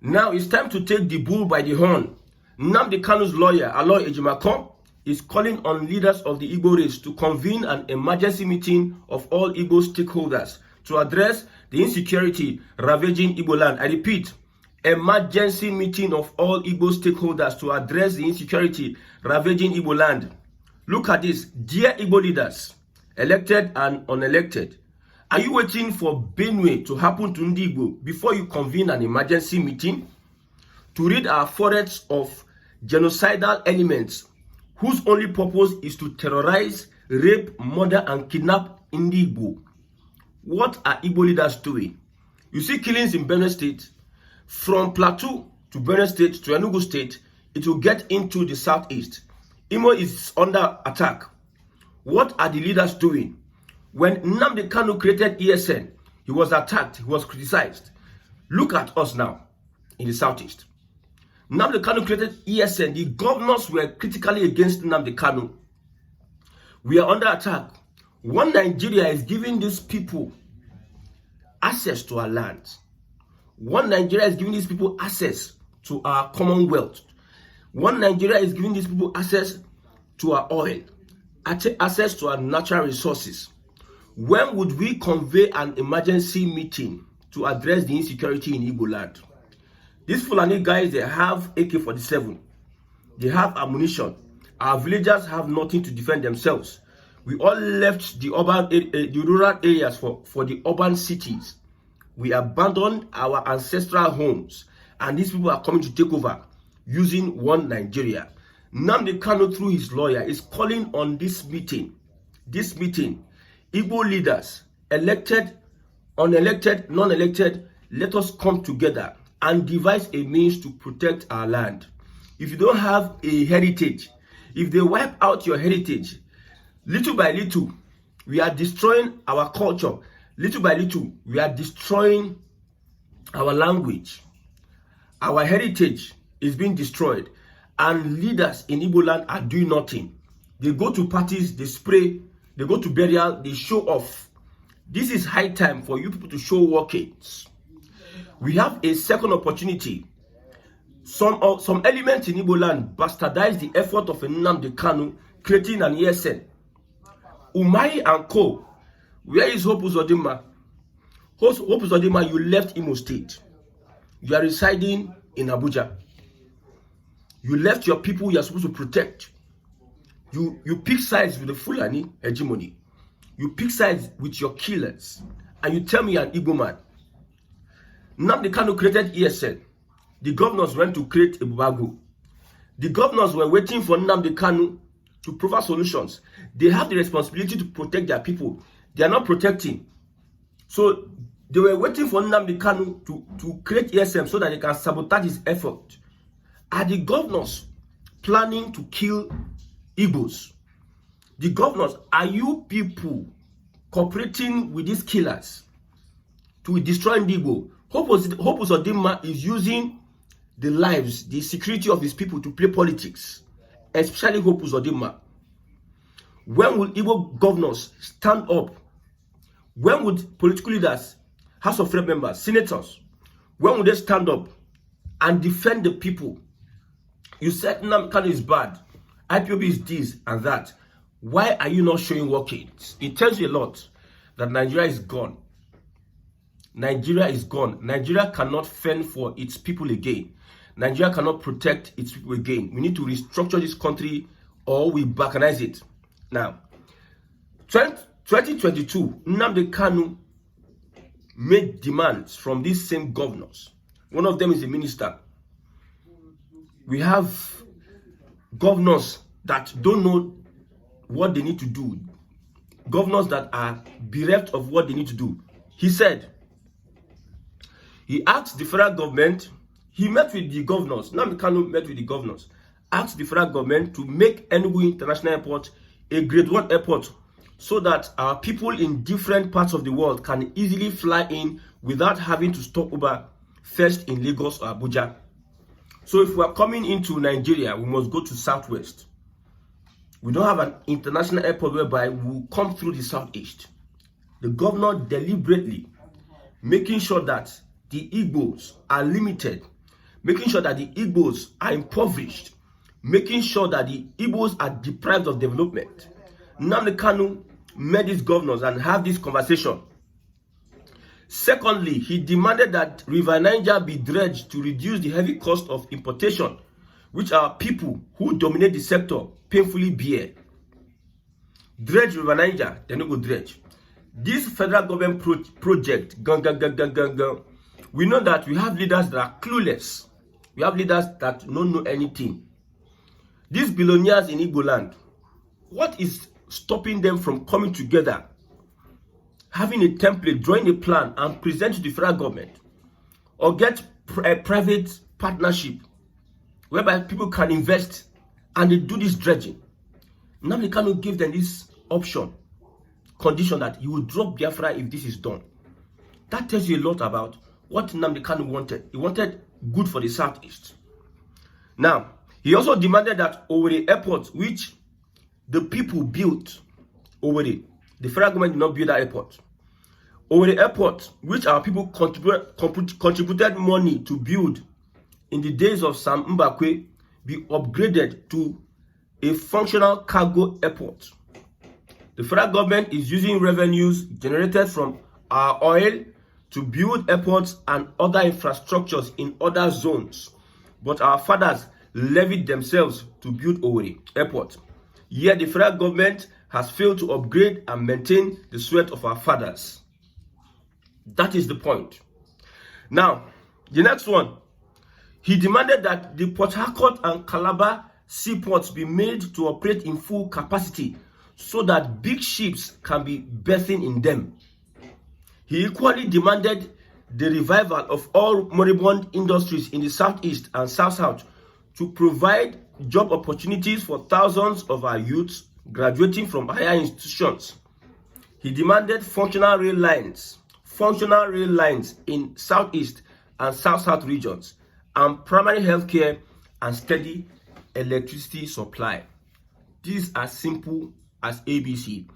Now it's time to take the bull by the horn. Nnamdi Kanu's lawyer, Aloy Ejimakor, is calling on leaders of the Igbo race to convene an emergency meeting of all Igbo stakeholders to address the insecurity ravaging Igbo land. I repeat, emergency meeting of all Igbo stakeholders to address the insecurity ravaging Igbo land. Look at this. Dear Igbo leaders, elected and unelected, are you waiting for Benue to happen to Nnamdi Igbo before you convene an emergency meeting to rid our forests of genocidal elements whose only purpose is to terrorize, rape, murder, and kidnap Nnamdi Igbo? What are Igbo leaders doing? You see killings in Benue State. From Plateau to Benue State to Enugu State, it will get into the southeast. Imo is under attack. What are the leaders doing? When Nnamdi Kanu created ESN, he was attacked, he was criticized. Look at us now in the southeast. Nnamdi Kanu created ESN. The governors were critically against Nnamdi Kanu. We are under attack. One Nigeria is giving these people access to our lands. One Nigeria is giving these people access to our commonwealth. One Nigeria is giving these people access to our oil, access to our natural resources. When would we convey an emergency meeting to address the insecurity in Igbo land? These Fulani guys, they have AK-47. They have ammunition. Our villagers have nothing to defend themselves. We all left the rural areas for the urban cities. We abandoned our ancestral homes, and these people are coming to take over using one Nigeria. Nnamdi Kanu, through his lawyer, is calling on this meeting. Igbo leaders, elected, unelected, non-elected, let us come together and devise a means to protect our land. If you don't have a heritage, if they wipe out your heritage, little by little, we are destroying our culture. Little by little, we are destroying our language. Our heritage is being destroyed. And leaders in Igbo land are doing nothing. They go to parties, they spray, they go to burial, they show off. This is high time for you people to show workings. We have a second opportunity. Some elements in Igbo land bastardize the effort of Nnamdi Kanu creating an ESN. Umahi and Co. Where is Hope Uzodinma? Hope Uzodinma, you left Imo State. You are residing in Abuja. You left your people you are supposed to protect. You pick sides with the Fulani hegemony. You pick sides with your killers. And you tell me you're an Igbo man. Nnamdi Kanu created ESN. The governors went to create a Bubago. The governors were waiting for Nnamdi Kanu to provide solutions. They have the responsibility to protect their people. They are not protecting. So they were waiting for Nnamdi Kanu to create ESM so that they can sabotage his effort. Are the governors planning to kill Igbos? The governors, are you people cooperating with these killers to destroy Igbo? Hope Uzodinma is using the lives, the security of his people to play politics, especially Hope Uzodinma. When will Igbo governors stand up? When would political leaders, House of Rep members, senators, when would they stand up and defend the people? You said Nnamdi Kanu is bad, IPOB is this and that. Why are you not showing workings? It tells you a lot that Nigeria is gone. Nigeria is gone. Nigeria cannot fend for its people again. Nigeria cannot protect its people again. We need to restructure this country or we balkanize it. Now, 2022, Nnamdi Kanu made demands from these same governors. One of them is a minister. We have governors that don't know what they need to do. Governors that are bereft of what they need to do. He said, he asked the federal government, he met with the governors, Nnamdi Kanu met with the governors, asked the federal government to make Enugu International Airport a grade 1 airport so that our people in different parts of the world can easily fly in without having to stop over first in Lagos or Abuja. So if we are coming into Nigeria, we must go to Southwest. We don't have an international airport whereby we will come through the Southeast. The governor deliberately making sure that the Igbos are limited. making sure that the Igbos are impoverished, making sure that the Igbos are deprived of development. Nnamdi Kanu met these governors and have this conversation. Secondly, he demanded that River Niger be dredged to reduce the heavy cost of importation, which our people who dominate the sector painfully bear. Dredge River Niger, they no go dredge. This federal government project, we know that we have leaders that are clueless. We have leaders that don't know anything. These billionaires in Igbo land, what is stopping them from coming together, having a template, drawing a plan, and present to the federal government, or get a private partnership whereby people can invest and they do this dredging? Nnamdi Kanu give them this option, condition that you will drop Biafra if this is done. That tells you a lot about what Nnamdi Kanu wanted. He wanted good for the Southeast. Now, he also demanded that Owerri Airport, which the people built, Owerri, the federal government did not build that airport. Owerri Airport, which our people contributed money to build in the days of Sam Mbakwe, be upgraded to a functional cargo airport. The federal government is using revenues generated from our oil to build airports and other infrastructures in other zones. But our fathers levied themselves to build Owerri Airport. Yet the federal government has failed to upgrade and maintain the sweat of our fathers. That is the point. Now, the next one. He demanded that the Port Harcourt and Calabar seaports be made to operate in full capacity so that big ships can be berthing in them. He equally demanded the revival of all moribund industries in the Southeast and South-South to provide job opportunities for thousands of our youths graduating from higher institutions. He demanded functional rail lines in Southeast and South-South regions, and primary health care and steady electricity supply. These are simple as ABC.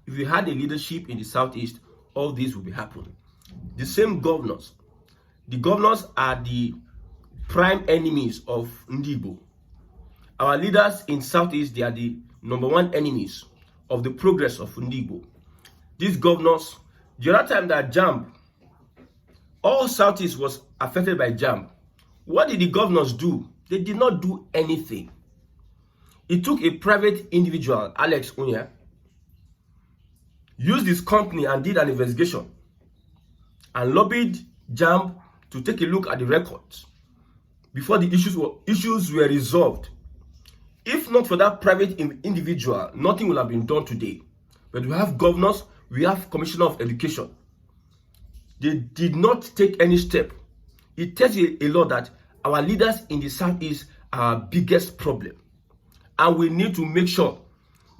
If we had a leadership in the Southeast, all this would be happening. The same governors. The governors are the prime enemies of Ndigbo. Our leaders in Southeast, they are the #1 enemies of the progress of Ndigbo. These governors, the other time that JAMB, all Southeast was affected by JAMB. What did the governors do? They did not do anything. It took a private individual, Alex Unya, used his company and did an investigation and lobbied JAMB to take a look at the records before the issues were resolved. If not for that private individual, nothing would have been done today. But we have governors, we have Commissioner of Education. They did not take any step. It tells you a lot that our leaders in the Southeast are our biggest problem. And we need to make sure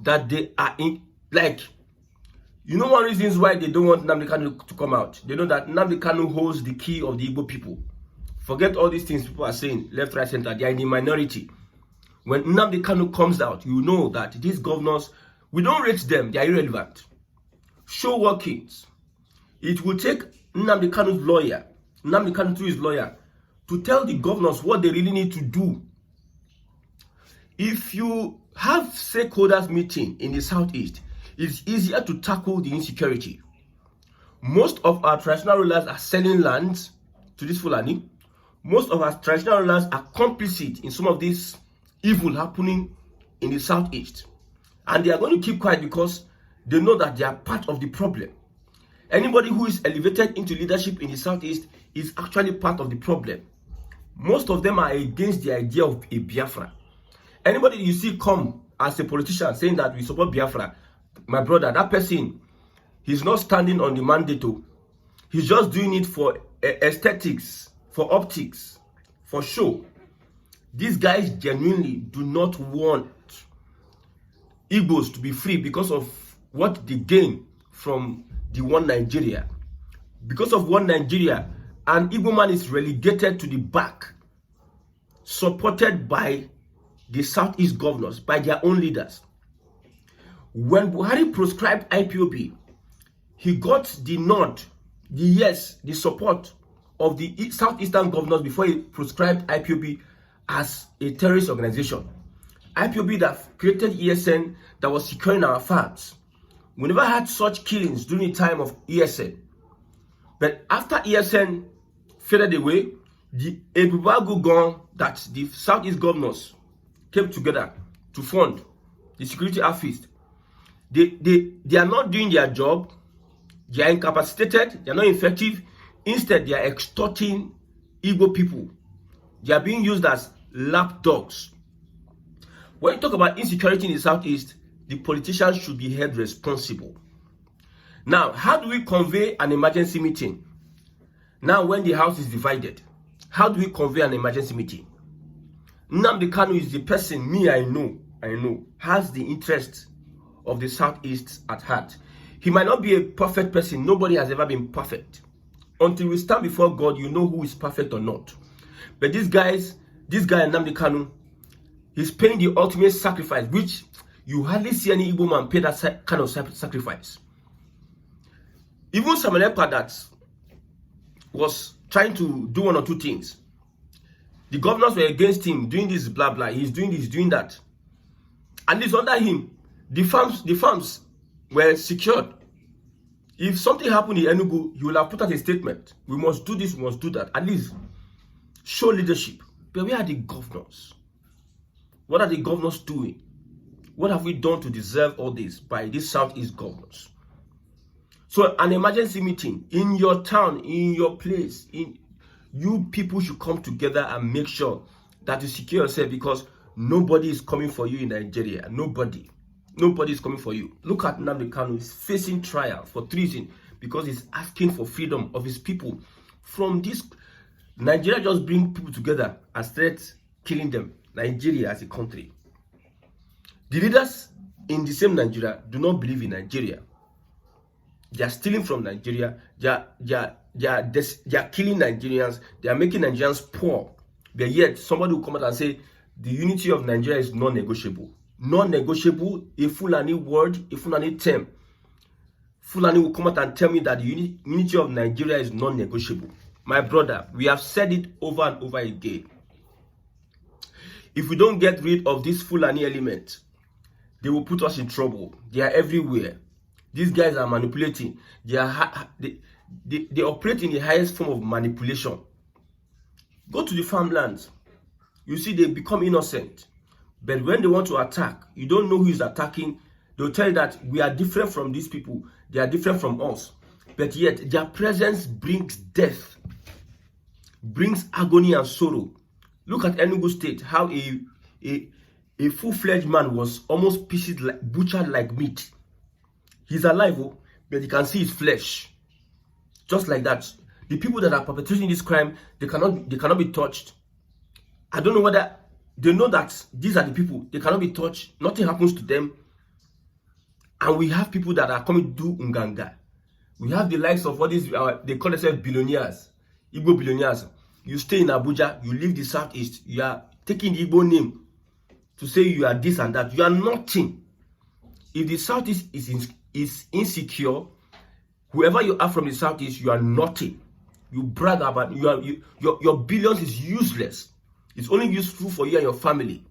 that they are in, one reason why they don't want Nnamdi Kanu to come out. They know that Nnamdi Kanu holds the key of the Igbo people. Forget all these things people are saying, left, right, center. They are in the minority. When Nnamdi Kanu comes out, you know that these governors, we don't rate them. They are irrelevant. Show workings. It will take Nnamdi Kanu's lawyer, Nnamdi Kanu through his lawyer, to tell the governors what they really need to do. If you have stakeholders meeting in the Southeast, it's easier to tackle the insecurity. Most of our traditional rulers are selling lands to this Fulani. Most of our traditional rulers are complicit in some of this evil happening in the Southeast. And they are going to keep quiet because they know that they are part of the problem. Anybody who is elevated into leadership in the Southeast is actually part of the problem. Most of them are against the idea of a Biafra. Anybody you see come as a politician saying that we support Biafra, my brother, that person, he's not standing on the mandate. He's just doing it for aesthetics, for optics, for show. These guys genuinely do not want Igbos to be free because of what they gain from the one Nigeria. Because of one Nigeria, an Igbo man is relegated to the back, supported by the Southeast governors, by their own leaders. When Buhari proscribed IPOB, he got the nod, the yes, the support of the southeastern governors before he proscribed IPOB as a terrorist organization. IPOB that created ESN that was securing our farms. We never had such killings during the time of ESN. But after ESN faded away, the Ebubagu gun that the southeast governors came together to fund the security outfit. They are not doing their job. They are incapacitated. They are not effective. Instead, they are extorting Igbo people. They are being used as lapdogs. When you talk about insecurity in the southeast, the politicians should be held responsible. Now, how do we convey an emergency meeting? Now, when the house is divided, how do we convey an emergency meeting? Nnamdi Kanu is the person I know, has the interest of the southeast at heart. He might not be a perfect person. Nobody has ever been perfect. Until we stand before God, you know who is perfect or not. But this guy, Nnamdi Kanu, he's paying the ultimate sacrifice, which you hardly see any Igbo man pay that kind of sacrifice. Even Samuel Ekpa that was trying to do one or two things. The governors were against him, doing this, blah, blah. He's doing this, doing that. And it's under him. The farms were secured. If something happened in Enugu, he will have put out a statement. We must do this, we must do that. At least show leadership. But where are the governors? What are the governors doing? What have we done to deserve all this by these southeast governors? So an emergency meeting in your town, in your place, you people should come together and make sure that you secure yourself, because nobody is coming for you in Nigeria. Nobody is coming for you. Look at Nnamdi Kanu. He's facing trial for treason because he's asking for freedom of his people. From this, Nigeria just bring people together and start killing them. Nigeria as a country. The leaders in the same Nigeria do not believe in Nigeria. They are stealing from Nigeria. They are killing Nigerians. They are making Nigerians poor. But yet, somebody will come out and say, the unity of Nigeria is non-negotiable. Non-negotiable, a Fulani word, a Fulani term. Fulani will come out and tell me that the unity of Nigeria is non-negotiable. My brother, we have said it over and over again. If we don't get rid of this Fulani element, they will put us in trouble. They are everywhere. These guys are manipulating. They operate in the highest form of manipulation. Go to the farmlands. You see, they become innocent. But when they want to attack, you don't know who is attacking. They'll tell you that we are different from these people. They are different from us. But yet, their presence brings death, brings agony and sorrow. Look at Enugu State, how a full-fledged man was almost butchered like meat. He's alive, but you can see his flesh. Just like that. The people that are perpetrating this crime, they cannot be touched. I don't know whether they know that these are the people. They cannot be touched. Nothing happens to them. And we have people that are coming to do Unganga. We have the likes of all these, they call themselves billionaires. Igbo billionaires. You stay in Abuja, you leave the southeast, you are taking the Igbo name to say you are this and that. You are nothing. If the southeast is insecure, whoever you are from the southeast, you are nothing. You brag about your billions is useless. It's only useful for you and your family.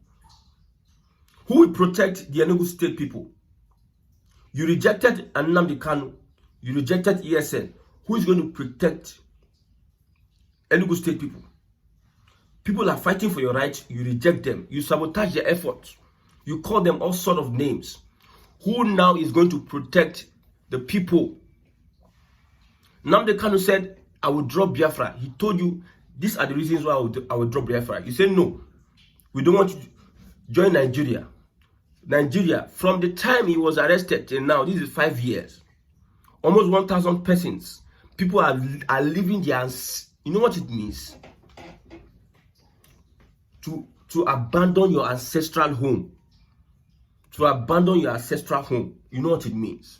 Who will protect the Enugu State people? You rejected Nnamdi Kanu. You rejected ESN. Who is going to protect Enugu State people? People are fighting for your rights. You reject them. You sabotage their efforts. You call them all sorts of names. Who now is going to protect the people? Nnamdi Kanu said, I will drop Biafra. He told you, these are the reasons why I will drop Biafra. You said, no, we don't want you to join Nigeria. Nigeria, from the time he was arrested till now, this is 5 years. Almost 1,000 persons. People are living their... You know what it means? To abandon your ancestral home. To abandon your ancestral home. You know what it means?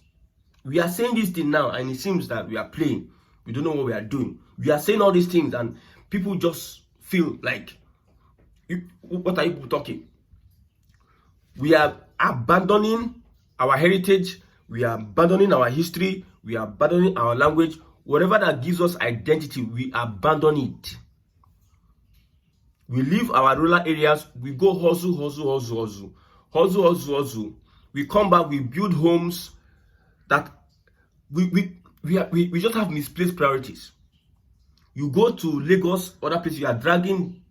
We are saying this thing now and it seems that we are playing. We don't know what we are doing. We are saying all these things and people just feel like, what are you people talking? We are abandoning our heritage. We are abandoning our history. We are abandoning our language. Whatever that gives us identity, we abandon it. We leave our rural areas, we go hustle. We come back, we build homes that we just have misplaced priorities. You go to Lagos, other places, you are dragging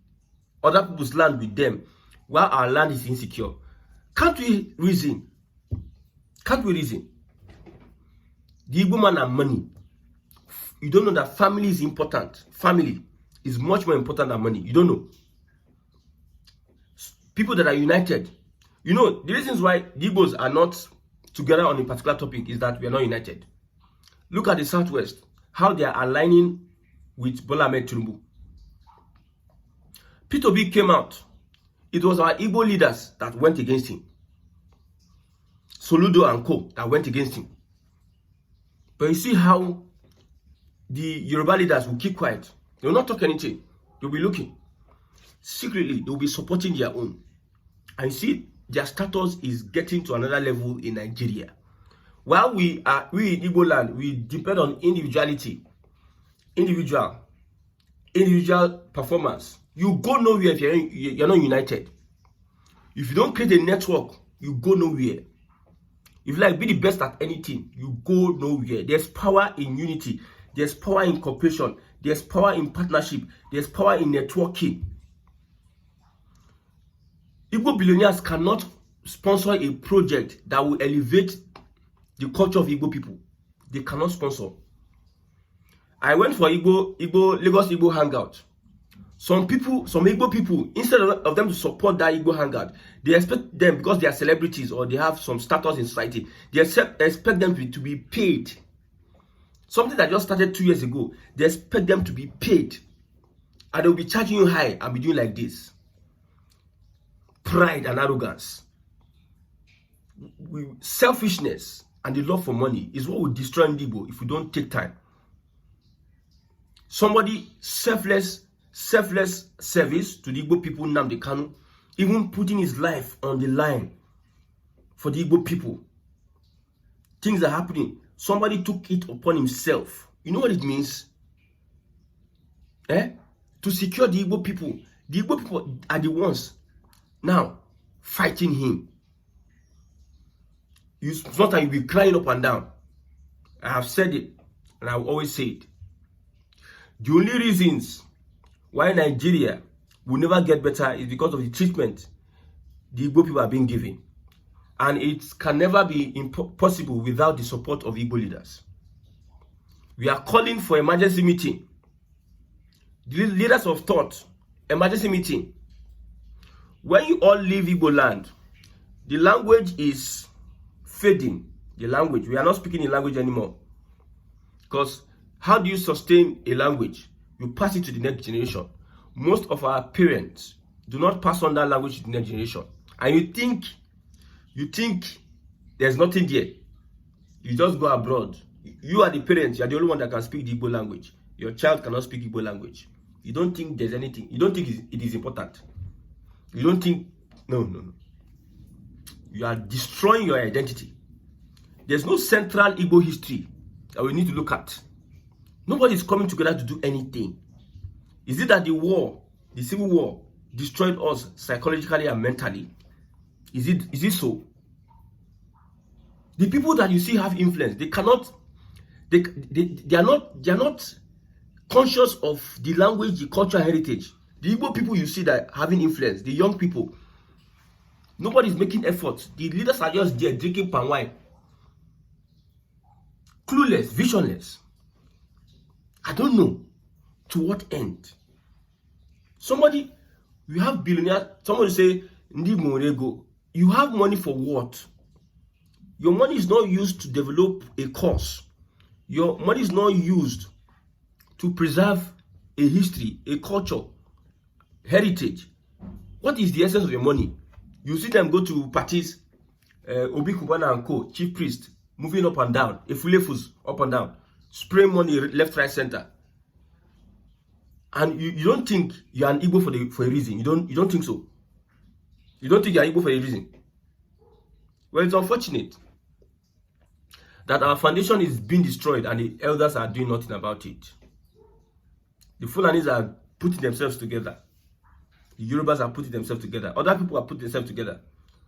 other people's land with them, while our land is insecure. Can't we reason? Can't we reason? The Igbo man and money. You don't know that family is important. Family is much more important than money. You don't know. People that are united. You know, the reasons why the Igbos are not together on a particular topic is that we are not united. Look at the Southwest, how they are aligning with Bola Ahmed Tinubu. P2B came out. It was our Igbo leaders that went against him. Soludo and co. that went against him. But you see how the Yoruba leaders will keep quiet. They will not talk anything. They will be looking. Secretly, they will be supporting their own. And you see, their status is getting to another level in Nigeria. While we in Igbo land, we depend on individuality, individual performance. You go nowhere if you're not united. If you don't create a network, you go nowhere. If you like be the best at anything, you go nowhere. There's power in unity. There's power in cooperation. There's power in partnership. There's power in networking. Igbo billionaires cannot sponsor a project that will elevate the culture of Igbo people. They cannot sponsor. I went for Lagos Igbo hangout. Some Igbo people, instead of them to support that Igbo hangout, they expect them, because they are celebrities or they have some status in society, they expect them to be paid. Something that just started 2 years ago, they expect them to be paid. And they'll be charging you high and be doing like this. Pride and arrogance. Selfishness and the love for money is what will destroy Igbo if we don't take time. Somebody selfless service to the Igbo people, Nnamdi Kanu, even putting his life on the line for the Igbo people. Things are happening. Somebody took it upon himself. You know what it means? To secure the Igbo people. The Igbo people are the ones now fighting him. Sometimes you'll be crying up and down. I have said it, and I will always say it. The only reasons why Nigeria will never get better is because of the treatment the Igbo people are being given. And it can never be possible without the support of Igbo leaders. We are calling for emergency meeting. The leaders of thought, emergency meeting. When you all leave Igbo land, the language is fading. The language, we are not speaking the language anymore. Because how do you sustain a language? You pass it to the next generation. Most of our parents do not pass on that language to the next generation. And you think there's nothing there. You just go abroad. You are the parents. You are the only one that can speak the Igbo language. Your child cannot speak Igbo language. You don't think there's anything. You don't think it is important. You don't think, no. You are destroying your identity. There's no central Igbo history that we need to look at. Nobody is coming together to do anything. Is it that the civil war, destroyed us psychologically and mentally? Is it so? The people that you see have influence, they are not conscious of the language, the culture, heritage. The Igbo people you see that having influence, the young people, nobody is making efforts. The leaders are just there drinking palm wine. Clueless, visionless. I don't know to what end. You have billionaires, somebody say, Ndi Morego, you have money for what? Your money is not used to develop a cause. Your money is not used to preserve a history, a culture, heritage. What is the essence of your money? You see them go to parties, Obi Kubana and co, chief priest, moving up and down, Efulefus up and down, spray money left, right, center. And you don't think you're an Igbo for a reason. You don't think so. You don't think you're Igbo for a reason. Well, it's unfortunate. that our foundation is being destroyed and the elders are doing nothing about it. The Fulanis are putting themselves together. The Yorubas are putting themselves together. Other people are putting themselves together.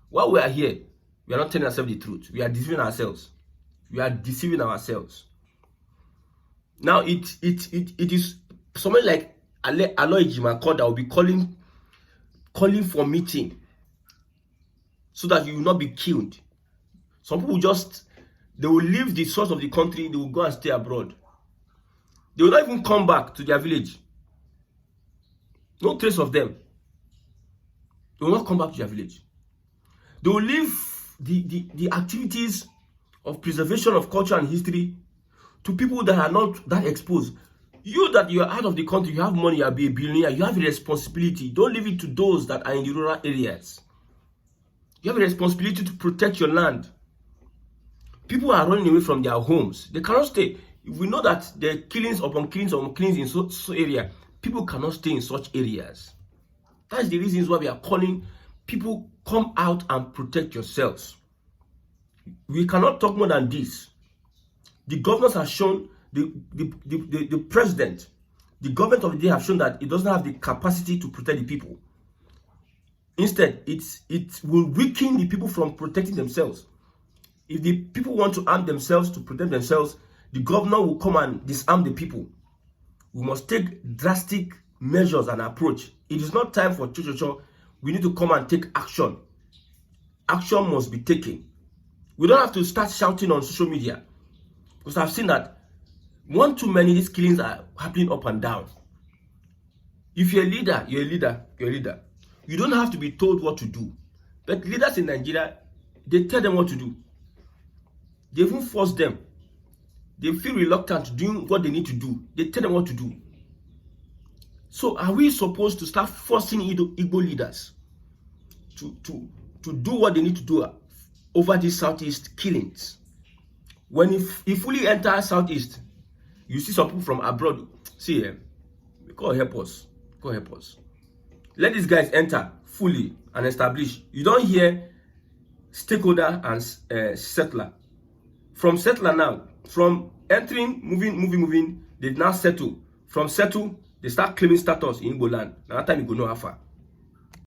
While we are here, we are not telling ourselves the truth. We are deceiving ourselves. We are deceiving ourselves. Now it is someone like Aloy Jimakor that will be calling for meeting so that you will not be killed. Some people they will leave the source of the country, they will go and stay abroad. They will not even come back to their village. No trace of them. They will not come back to their village. They will leave the activities of preservation of culture and history to people that are not that exposed. You that you are out of the country, you have money, you are a billionaire, you have a responsibility. Don't leave it to those that are in the rural areas. You have a responsibility to protect your land. People are running away from their homes. They cannot stay. If we know that there are killings upon killings in so area, people cannot stay in such areas. That's the reasons why we are calling people, come out and protect yourselves. We cannot talk more than this. The governors have shown, the president, the government of the day have shown that it doesn't have the capacity to protect the people. Instead, it will weaken the people from protecting themselves. If the people want to arm themselves to protect themselves, the governor will come and disarm the people. We must take drastic measures and approach. It is not time for cho-cho-cho. We need to come and take action. Action must be taken. We don't have to start shouting on social media, because I've seen that one too many these killings are happening up and down. If you're a leader, you're a leader, you're a leader. You don't have to be told what to do. But leaders in Nigeria, they tell them what to do. They even force them. They feel reluctant doing what they need to do. They tell them what to do. So are we supposed to start forcing Igbo leaders to do what they need to do over these Southeast killings? When if fully enter Southeast, you see some people from abroad. See, God help us. God help us. Let these guys enter fully and establish. You don't hear stakeholder and settler. From settler now, from entering, moving, they now settle. From settle, they start claiming status in Igbo land. Now that time you go know how far.